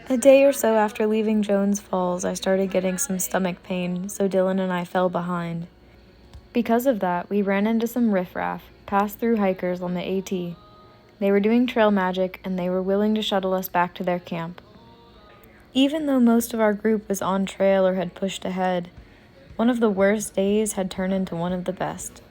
A day or so after leaving Jones Falls, I started getting some stomach pain, so Dylan and I fell behind. Because of that, we ran into some riffraff, passed through hikers on the AT. They were doing trail magic, and they were willing to shuttle us back to their camp. Even though most of our group was on trail or had pushed ahead, one of the worst days had turned into one of the best.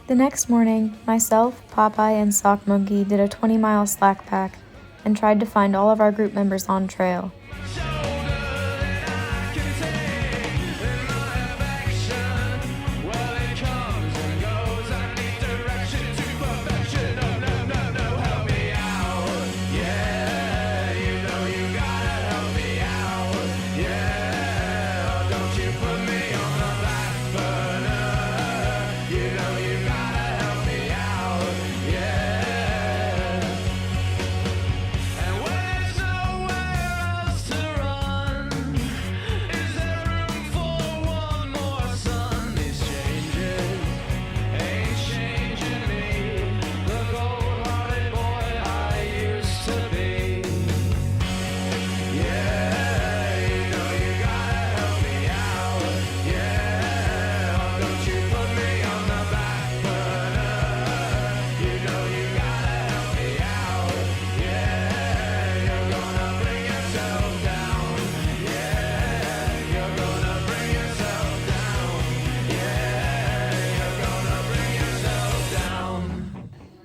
The next morning, myself, Popeye, and Sock Monkey did a 20-mile slack pack and tried to find all of our group members on trail.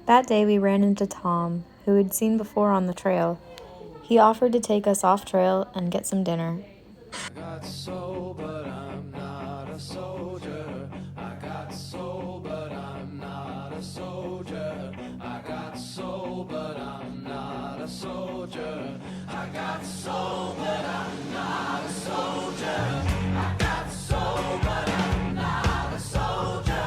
That day we ran into Tom, who we'd seen before on the trail. He offered to take us off trail and get some dinner. I got soul, but I'm not a soldier. I got soul, but I'm not a soldier. I got soul, but I'm not a soldier. I got soul, but I'm not a soldier. I got soul, but I'm not a soldier.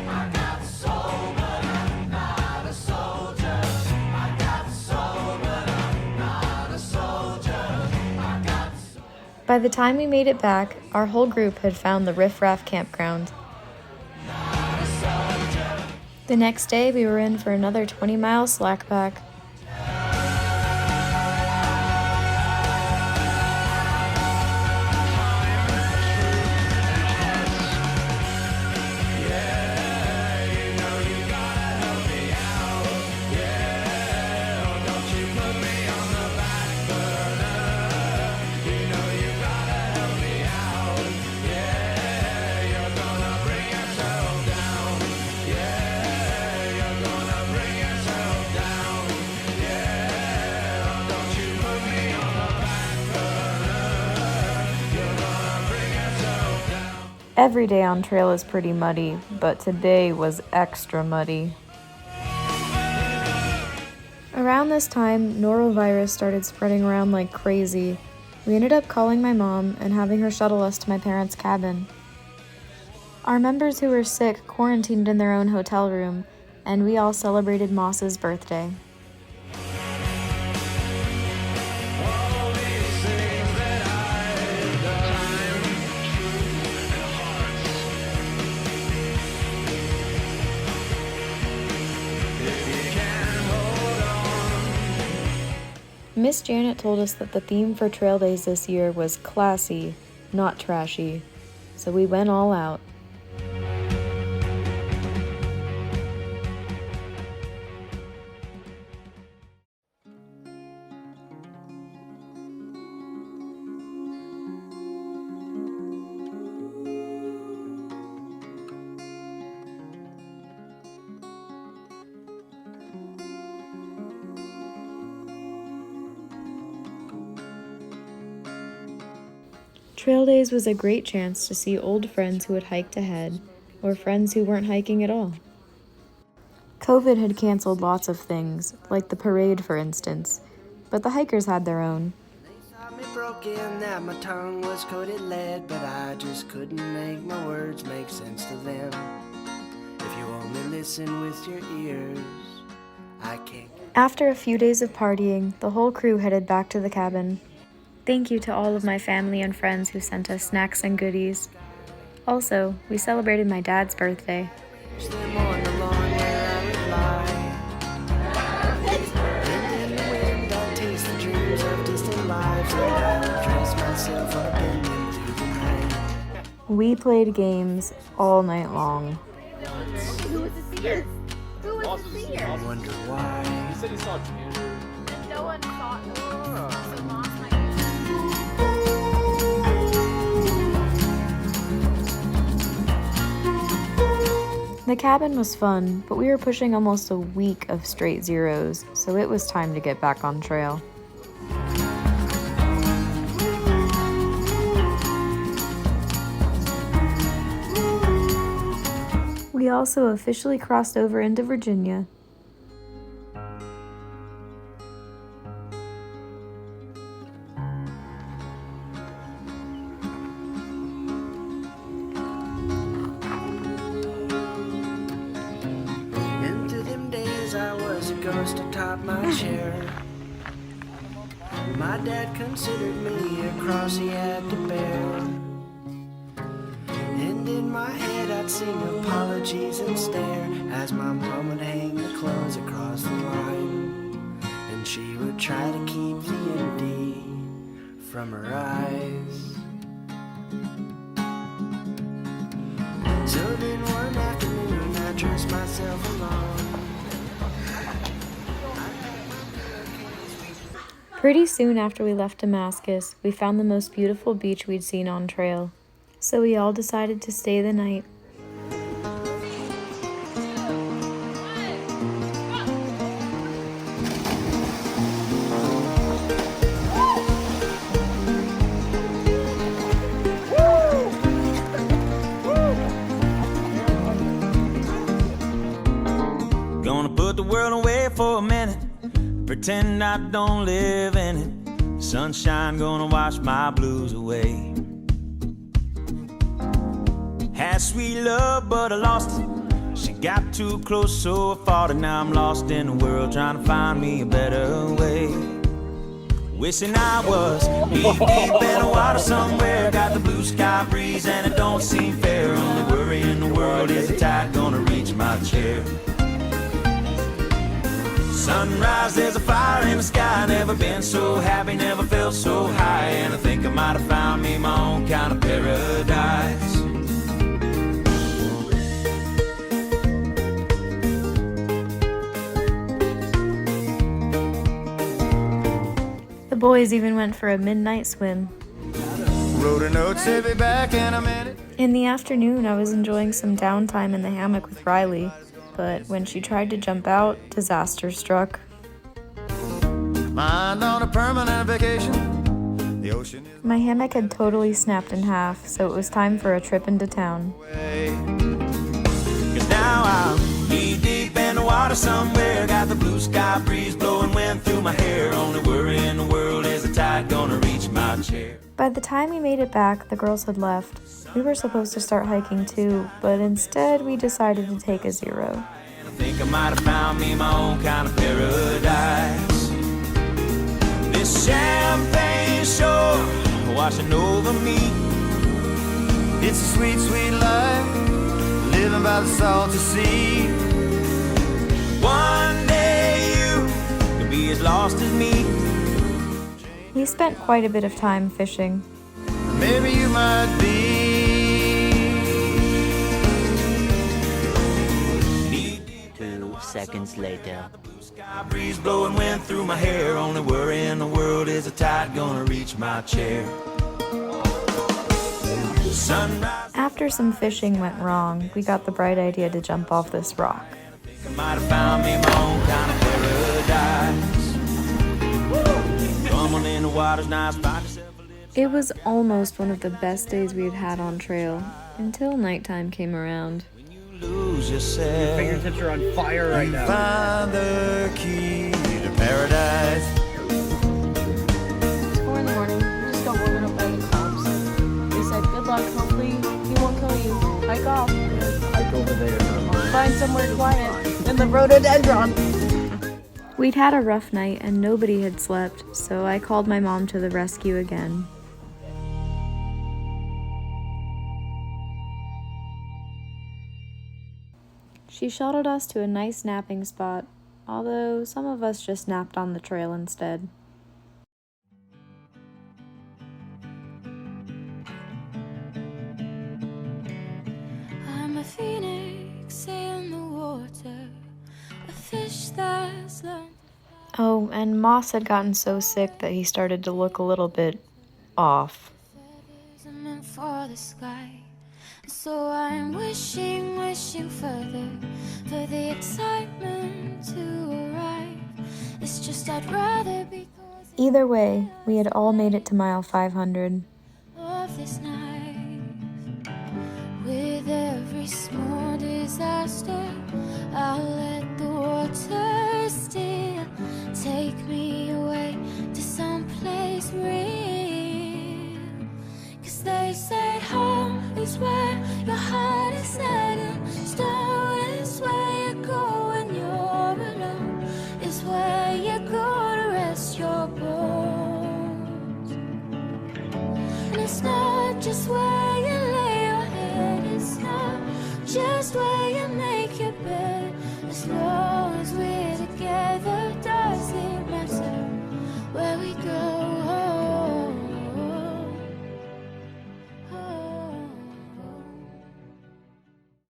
I got soul, but I'm not a soldier. I got soul, but I'm not a soldier. I got soul. By the time we made it back, our whole group had found the Riff Raff campground. The next day, we were in for another 20-mile slack pack. Every day on trail is pretty muddy, but today was extra muddy. Around this time, norovirus started spreading around like crazy. We ended up calling my mom and having her shuttle us to my parents' cabin. Our members who were sick quarantined in their own hotel room, and we all celebrated Moss's birthday. Miss Janet told us that the theme for trail days this year was classy, not trashy, so we went all out. Trail days was a great chance to see old friends who had hiked ahead, or friends who weren't hiking at all. COVID had canceled lots of things, like the parade for instance, but the hikers had their own. They thought me broken, that my tongue was coated lead, but I just couldn't make my words make sense to them. If you only listen with your ears, I can't. After a few days of partying, the whole crew headed back to the cabin. Thank you to all of my family and friends who sent us snacks and goodies. Also, we celebrated my dad's birthday. Them on the lawn where I would lie. And in the wind I taste the dreams of distant lives, and I would dress myself up in them through the night. We played games all night long. Who was the seer? Who was the seer? I wonder why. He said he saw Tanner. No one saw it. So lost my The cabin was fun, but we were pushing almost a week of straight zeros, so it was time to get back on trail. We also officially crossed over into Virginia. And through them days I was a ghost atop my chair. My dad considered me a cross he had to bear. And in my head I'd sing apologies and stare as my mom would hang the clothes across the line, and she would try to keep the empty from her eyes. So then one afternoon I dressed myself alone. Pretty soon after we left Damascus, we found the most beautiful beach we'd seen on trail. So we all decided to stay the night. Gonna put the world away for a minute, pretend I don't live in it. Sunshine gonna wash my blues away. Had sweet love, but I lost it. She got too close, so I fought it. Now I'm lost in the world, trying to find me a better way. Wishing I was deep in the water somewhere. Got the blue sky breeze and it don't seem fair. Only worry in the world is the tide gonna reach my chair. Sunrise, there's a fire in the sky. Never been so happy, never felt so high. And I think I might have found me my own kind of paradise. The boys even went for a midnight swim. Wrote a note, said be back in a minute. In the afternoon, I was enjoying some downtime in the hammock with Riley, but when she tried to jump out, disaster struck. Mind on a permanent vacation. The ocean is My hammock had totally snapped in half, so it was time for a trip into town. away. 'Cause now I'm knee deep in the water somewhere. Got the blue sky breeze blowing wind through my hair. Only worry in the world is the tide gonna reach my chair. By the time we made it back, the girls had left. We were supposed to start hiking too, but instead we decided to take a zero. And I think I might have found me my own kind of paradise. This champagne shore washing over me. It's a sweet, sweet life, living by the salty sea. One day you could be as lost as me. We spent quite a bit of time fishing. Maybe you might be. 2 seconds later. Sky breeze blowing wind through my hair. Only worry in the world is the tide gonna reach my chair. Sunrise, After some fishing went wrong, we got the bright idea to jump off this rock. I might have found me my own kind of paradise. Come on in the water's nice, find yourself a little. It was almost one of the best days we had had on trail, until nighttime came around. When you Lose Your yourself. fingertips are on fire right now. Find the key to paradise. It's 4 in the morning. We just got woken up by the cops. They said, good luck, hopefully he won't kill you. Hike off. Hike over there. Find somewhere quiet in the rhododendron. We'd had a rough night and nobody had slept, so I called my mom to the rescue again. She shuttled us to a nice napping spot, although some of us just napped on the trail instead. I'm a phoenix in the water, a fish that's learned. Oh, and Moss had gotten so sick that he started to look a little bit off. Feathers are meant for the sky, so I'm wishing further for the excitement to arrive. It's just I'd rather be Either way, we had all made it to mile 500. of this knife. With every small disaster, I'll let